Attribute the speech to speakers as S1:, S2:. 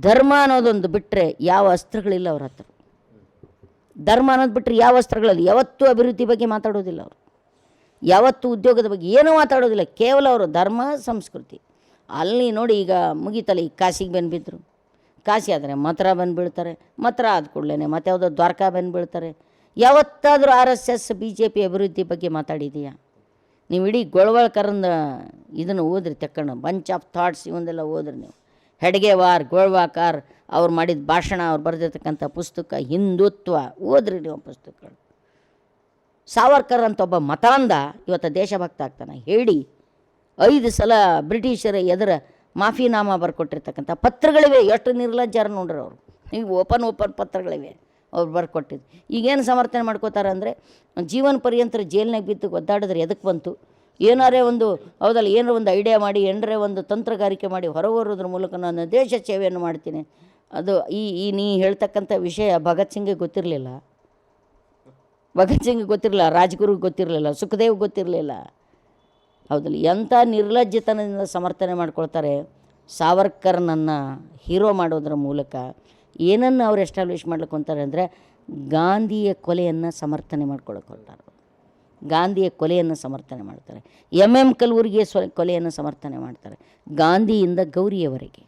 S1: ಧರ್ಮ ಅನ್ನೋದೊಂದು ಬಿಟ್ಟರೆ ಯಾವ ಅಸ್ತ್ರಗಳಿಲ್ಲ ಅವ್ರ ಹತ್ರ. ಧರ್ಮ ಅನ್ನೋದು ಬಿಟ್ಟರೆ ಯಾವ ಅಸ್ತ್ರಗಳಲ್ಲಿ ಯಾವತ್ತೂ ಅಭಿವೃದ್ಧಿ ಬಗ್ಗೆ ಮಾತಾಡೋದಿಲ್ಲ ಅವರು, ಯಾವತ್ತೂ ಉದ್ಯೋಗದ ಬಗ್ಗೆ ಏನೂ ಮಾತಾಡೋದಿಲ್ಲ. ಕೇವಲ ಅವರು ಧರ್ಮ ಸಂಸ್ಕೃತಿ. ಅಲ್ಲಿ ನೋಡಿ ಈಗ ಮುಗಿತಲ್ಲ, ಈಗ ಕಾಶಿಗೆ ಬಂದುಬಿದ್ರು, ಕಾಶಿ ಆದರೆ ಮಥುರಾ ಬಂದು ಬೀಳ್ತಾರೆ, ಮಥುರಾ ಆದ ಕೂಡಲೇ ಮತ್ತೆ ಯಾವುದೋ ದ್ವಾರಕಾ ಬಂದು ಬೀಳ್ತಾರೆ. ಯಾವತ್ತಾದರೂ RSS BJP ಅಭಿವೃದ್ಧಿ ಬಗ್ಗೆ ಮಾತಾಡಿದೆಯಾ? ನೀವು ಇಡೀ ಗೋಳ್ವಾಳ್ಕರಂದ ಇದನ್ನು ಓದ್ರಿ, ತಕ್ಕಂಡು ಬಂಚ್ ಆಫ್ ಥಾಟ್ಸ್ ಇವನ್ನೆಲ್ಲ ಓದ್ರಿ ನೀವು. ಹೆಡ್ಗೇವಾರ್, ಗೋಳ್ವಾಕರ್ ಅವ್ರು ಮಾಡಿದ ಭಾಷಣ, ಅವ್ರು ಬರೆದಿರ್ತಕ್ಕಂಥ ಪುಸ್ತಕ ಹಿಂದುತ್ವ ಓದ್ರಿ ನೀವು ಪುಸ್ತಕಗಳು. ಸಾವರ್ಕರ್ ಅಂತ ಒಬ್ಬ ಮತಾಂಧ ಇವತ್ತು ದೇಶಭಕ್ತ ಆಗ್ತಾನೆ ಹೇಳಿ 5 ಸಲ ಬ್ರಿಟಿಷರ ಎದುರ ಮಾಫಿನಾಮ ಬರ್ಕೊಟ್ಟಿರ್ತಕ್ಕಂಥ ಪತ್ರಗಳಿವೆ. ಎಷ್ಟು ನಿರ್ಲಜ್ಜಾರ ನೋಡ್ರಿ ಅವರು. ಈಗ ಓಪನ್ ಪತ್ರಗಳಿವೆ ಅವ್ರು ಬರ್ಕೊಟ್ಟಿದ್ದು. ಈಗೇನು ಸಮರ್ಥನೆ ಮಾಡ್ಕೋತಾರೆ ಅಂದರೆ ಜೀವನ ಪರ್ಯಂತರ ಜೈಲಿನಾಗ ಬಿದ್ದು ಒದ್ದಾಡಿದ್ರೆ ಎದಕ್ಕೆ ಬಂತು? ಏನಾರೇ ಒಂದು ಹೌದಲ್ಲ, ಏನಾರ ಒಂದು ಐಡಿಯಾ ಮಾಡಿ, ಏನರೇ ಒಂದು ತಂತ್ರಗಾರಿಕೆ ಮಾಡಿ ಹೊರಬರೋದ್ರ ಮೂಲಕ ನಾನು ದೇಶ ಸೇವೆಯನ್ನು ಮಾಡ್ತೀನಿ. ಅದು ನೀ ಹೇಳ್ತಕ್ಕಂಥ ವಿಷಯ ಭಗತ್ ಸಿಂಗ್ಗೆ ಗೊತ್ತಿರಲಿಲ್ಲ, ಭಗತ್ ಸಿಂಗ್ ಗೊತ್ತಿರಲಿಲ್ಲ, ರಾಜ್ಗುರುಗೆ ಗೊತ್ತಿರಲಿಲ್ಲ, ಸುಖದೇವ್ ಗೊತ್ತಿರಲಿಲ್ಲ. ಹೌದಲ್ಲ, ಎಂಥ ನಿರ್ಲಜ್ಜಿತನದಿಂದ ಸಮರ್ಥನೆ ಮಾಡ್ಕೊಳ್ತಾರೆ. ಸಾವರ್ಕರ್ನನ್ನು ಹೀರೋ ಮಾಡೋದ್ರ ಮೂಲಕ ಏನನ್ನು ಅವ್ರು ಎಸ್ಟಾಬ್ಲಿಷ್ ಮಾಡ್ಲಿಕ್ಕೆ ಹೊಂತಾರೆ ಅಂದರೆ ಗಾಂಧಿಯ ಕೊಲೆಯನ್ನು ಸಮರ್ಥನೆ ಮಾಡ್ಕೊಳಕ್ಕೆ ಹೊರಟಾರೆ. ಗಾಂಧಿಯ ಕೊಲೆಯನ್ನು ಸಮರ್ಥನೆ ಮಾಡ್ತಾರೆ. MM ಕಲ್ಬುರ್ಗಿಯ ಕೊಲೆಯನ್ನು ಸಮರ್ಥನೆ ಮಾಡ್ತಾರೆ, ಗಾಂಧಿಯಿಂದ ಗೌರಿಯವರೆಗೆ.